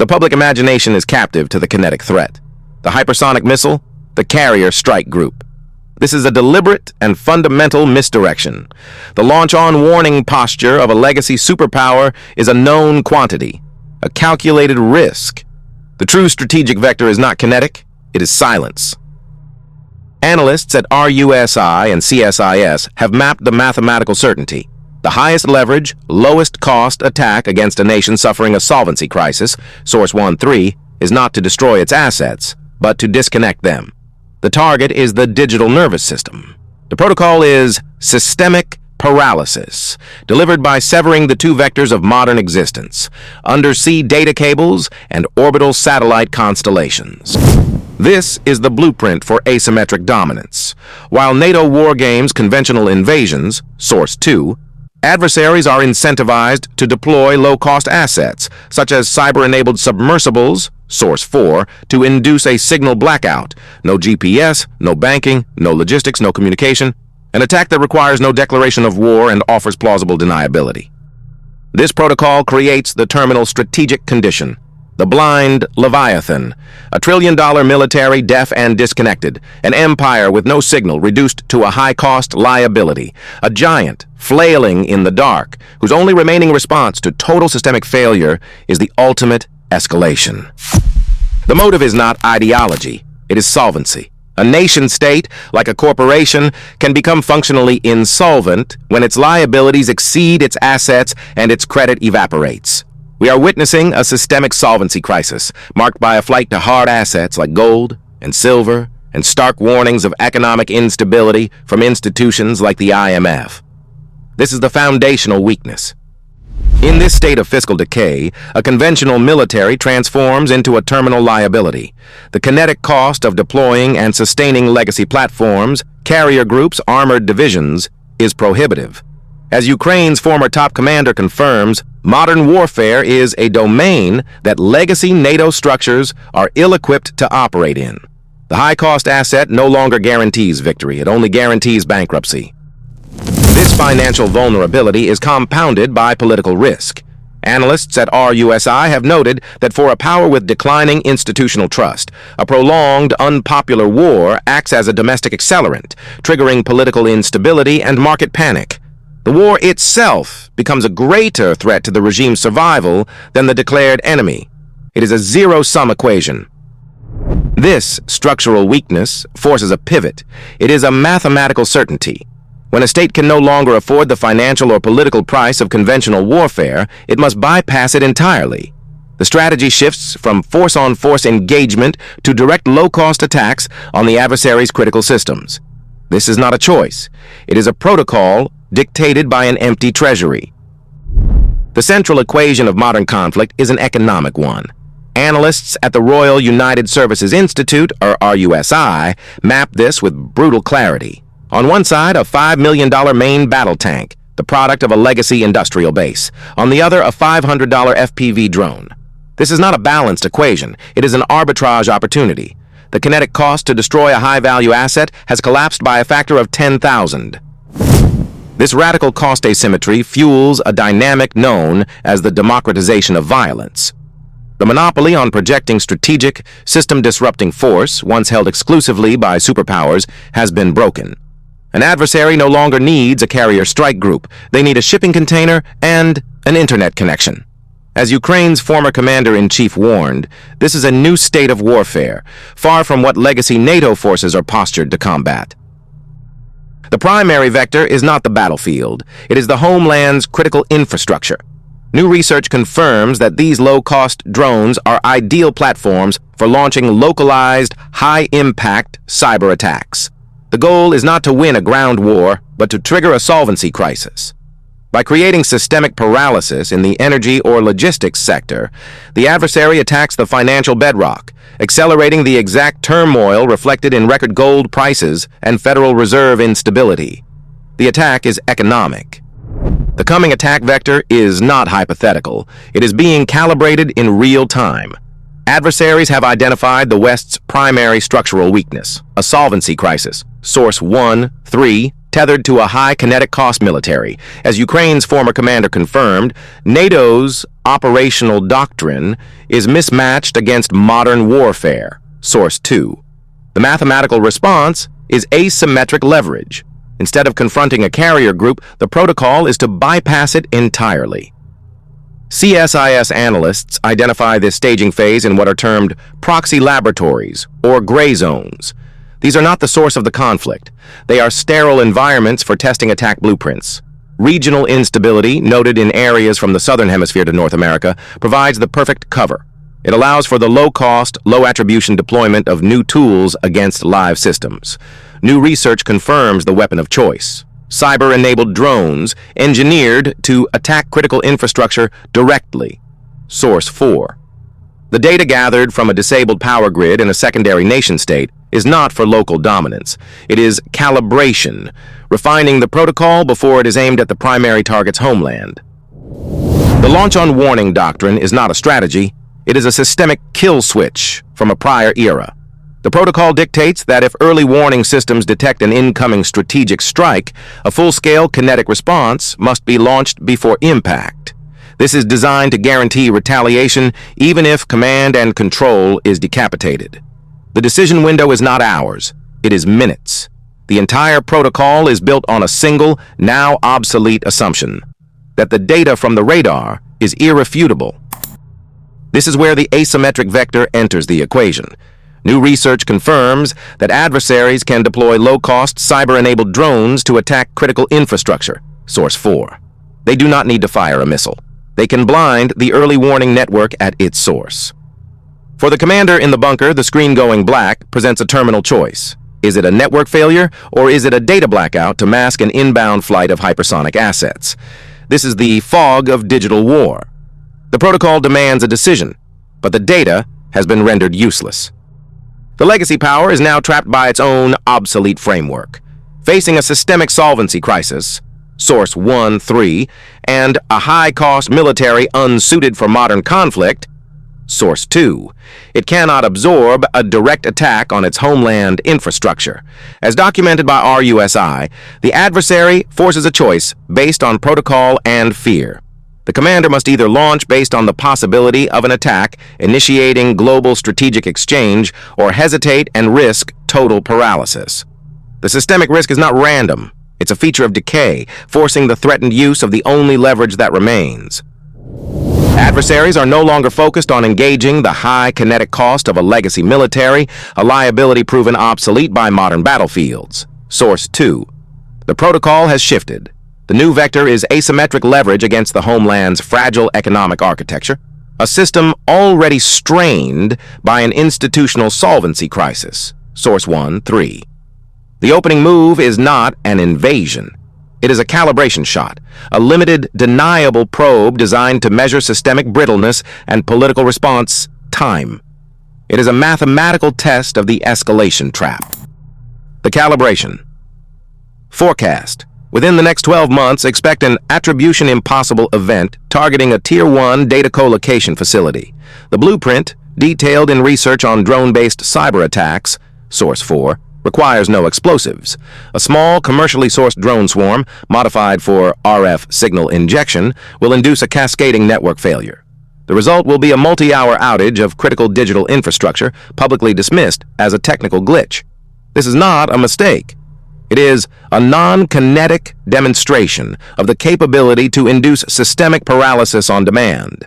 The public imagination is captive to the kinetic threat. The hypersonic missile, the carrier strike group. This is a deliberate and fundamental misdirection. The launch-on warning posture of a legacy superpower is a known quantity, a calculated risk. The true strategic vector is not kinetic, it is silence. Analysts at RUSI and CSIS have mapped the mathematical certainty. The highest leverage, lowest cost attack against a nation suffering a solvency crisis, Source 1-3, is not to destroy its assets, but to disconnect them. The target is the digital nervous system. The protocol is systemic paralysis, delivered by severing the two vectors of modern existence, undersea data cables and orbital satellite constellations. This is the blueprint for asymmetric dominance. While NATO wargames conventional invasions, Source 2, adversaries are incentivized to deploy low-cost assets, such as cyber-enabled submersibles, Source 4, to induce a signal blackout. No GPS, no banking, no logistics, no communication. An attack that requires no declaration of war and offers plausible deniability. This protocol creates the terminal strategic condition, the blind Leviathan, a trillion-dollar military deaf and disconnected, an empire with no signal reduced to a high-cost liability, a giant flailing in the dark, whose only remaining response to total systemic failure is the ultimate escalation. The motive is not ideology, it is solvency. A nation-state, like a corporation, can become functionally insolvent when its liabilities exceed its assets and its credit evaporates. We are witnessing a systemic solvency crisis, marked by a flight to hard assets like gold and silver and stark warnings of economic instability from institutions like the IMF. This is the foundational weakness. In this state of fiscal decay, a conventional military transforms into a terminal liability. The kinetic cost of deploying and sustaining legacy platforms, carrier groups, armored divisions, is prohibitive. As Ukraine's former top commander confirms, modern warfare is a domain that legacy NATO structures are ill-equipped to operate in. The high-cost asset no longer guarantees victory, it only guarantees bankruptcy. This financial vulnerability is compounded by political risk. Analysts at RUSI have noted that for a power with declining institutional trust, a prolonged, unpopular war acts as a domestic accelerant, triggering political instability and market panic. The war itself becomes a greater threat to the regime's survival than the declared enemy. It is a zero-sum equation. This structural weakness forces a pivot. It is a mathematical certainty. When a state can no longer afford the financial or political price of conventional warfare, it must bypass it entirely. The strategy shifts from force-on-force engagement to direct low-cost attacks on the adversary's critical systems. This is not a choice. It is a protocol dictated by an empty treasury. The central equation of modern conflict is an economic one. Analysts at the Royal United Services Institute, or RUSI, map this with brutal clarity. On one side, a $5 million main battle tank, the product of a legacy industrial base. On the other, a $500 FPV drone. This is not a balanced equation. It is an arbitrage opportunity. The kinetic cost to destroy a high-value asset has collapsed by a factor of 10,000. This radical cost asymmetry fuels a dynamic known as the democratization of violence. The monopoly on projecting strategic, system-disrupting force, once held exclusively by superpowers, has been broken. An adversary no longer needs a carrier strike group. They need a shipping container and an internet connection. As Ukraine's former commander-in-chief warned, this is a new state of warfare, far from what legacy NATO forces are postured to combat. The primary vector is not the battlefield. It is the homeland's critical infrastructure. New research confirms that these low-cost drones are ideal platforms for launching localized, high-impact cyber attacks. The goal is not to win a ground war, but to trigger a solvency crisis. By creating systemic paralysis in the energy or logistics sector, the adversary attacks the financial bedrock, accelerating the exact turmoil reflected in record gold prices and Federal Reserve instability. The attack is economic. The coming attack vector is not hypothetical. It is being calibrated in real time. Adversaries have identified the West's primary structural weakness, a solvency crisis, Source 1-3, tethered to a high kinetic cost military. As Ukraine's former commander confirmed, NATO's operational doctrine is mismatched against modern warfare. Source 2. The mathematical response is asymmetric leverage. Instead of confronting a carrier group, the protocol is to bypass it entirely. CSIS analysts identify this staging phase in what are termed proxy laboratories, or gray zones. These are not the source of the conflict. They are sterile environments for testing attack blueprints. Regional instability, noted in areas from the southern hemisphere to North America, provides the perfect cover. It allows for the low-cost, low-attribution deployment of new tools against live systems. New research confirms the weapon of choice: cyber-enabled drones engineered to attack critical infrastructure directly. Source 4. The data gathered from a disabled power grid in a secondary nation-state is not for local dominance. It is calibration, refining the protocol before it is aimed at the primary target's homeland. The launch-on-warning doctrine is not a strategy. It is a systemic kill switch from a prior era. The protocol dictates that if early warning systems detect an incoming strategic strike, a full-scale kinetic response must be launched before impact. This is designed to guarantee retaliation even if command and control is decapitated. The decision window is not hours, it is minutes. The entire protocol is built on a single, now obsolete assumption: that the data from the radar is irrefutable. This is where the asymmetric vector enters the equation. New research confirms that adversaries can deploy low-cost, cyber-enabled drones to attack critical infrastructure. Source 4. They do not need to fire a missile. They can blind the early warning network at its source. For the commander in the bunker, the screen going black presents a terminal choice. Is it a network failure, or is it a data blackout to mask an inbound flight of hypersonic assets? This is the fog of digital war. The protocol demands a decision, but the data has been rendered useless. The legacy power is now trapped by its own obsolete framework. Facing a systemic solvency crisis, Source 1-3, and a high-cost military unsuited for modern conflict, Source 2, it cannot absorb a direct attack on its homeland infrastructure. As documented by RUSI, the adversary forces a choice based on protocol and fear. The commander must either launch based on the possibility of an attack, initiating global strategic exchange, or hesitate and risk total paralysis. The systemic risk is not random. It's a feature of decay, forcing the threatened use of the only leverage that remains. Adversaries are no longer focused on engaging the high kinetic cost of a legacy military, a liability proven obsolete by modern battlefields. Source 2. The protocol has shifted. The new vector is asymmetric leverage against the homeland's fragile economic architecture, a system already strained by an institutional solvency crisis. Source 1-3. The opening move is not an invasion. It is a calibration shot, a limited, deniable probe designed to measure systemic brittleness and political response time. It is a mathematical test of the escalation trap. The calibration. Forecast. Within the next 12 months, expect an attribution impossible event targeting a Tier 1 data co-location facility. The blueprint, detailed in research on drone-based cyber attacks, Source 4, requires no explosives. A small, commercially sourced drone swarm, modified for RF signal injection, will induce a cascading network failure. The result will be a multi-hour outage of critical digital infrastructure, publicly dismissed as a technical glitch. This is not a mistake. It is a non-kinetic demonstration of the capability to induce systemic paralysis on demand.